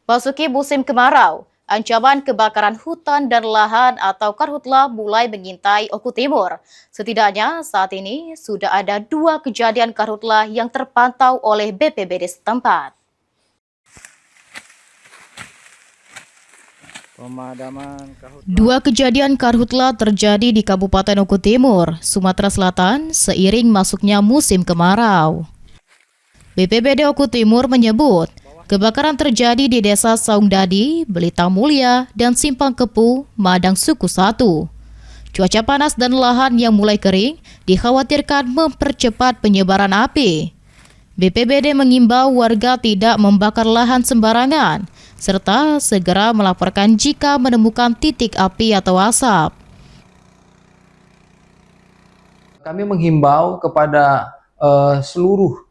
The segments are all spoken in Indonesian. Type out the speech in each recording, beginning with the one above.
Masuki musim kemarau, ancaman kebakaran hutan dan lahan atau karhutla mulai mengintai Oku Timur. Setidaknya saat ini sudah ada 2 kejadian karhutla yang terpantau oleh BPBD setempat. Dua kejadian karhutla terjadi di Kabupaten Oku Timur, Sumatera Selatan, seiring masuknya musim kemarau. BPBD Oku Timur menyebut, kebakaran terjadi di Desa Saungdadi, Belitang Mulia, dan Simpang Kepu, Madang Suku 1. Cuaca panas dan lahan yang mulai kering dikhawatirkan mempercepat penyebaran api. BPBD mengimbau warga tidak membakar lahan sembarangan, serta segera melaporkan jika menemukan titik api atau asap. Kami menghimbau kepada seluruh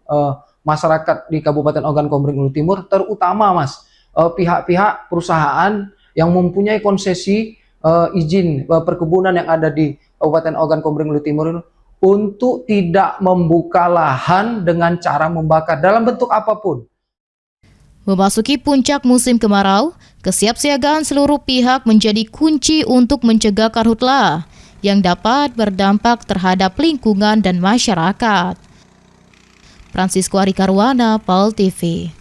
masyarakat di Kabupaten Ogan Komering Ulu Timur, terutama pihak-pihak perusahaan yang mempunyai konsesi izin perkebunan yang ada di Kabupaten Ogan Komering Ulu Timur untuk tidak membuka lahan dengan cara membakar dalam bentuk apapun. Memasuki puncak musim kemarau, kesiapsiagaan seluruh pihak menjadi kunci untuk mencegah karhutla yang dapat berdampak terhadap lingkungan dan masyarakat. Francisco Arikarwana, PAL TV.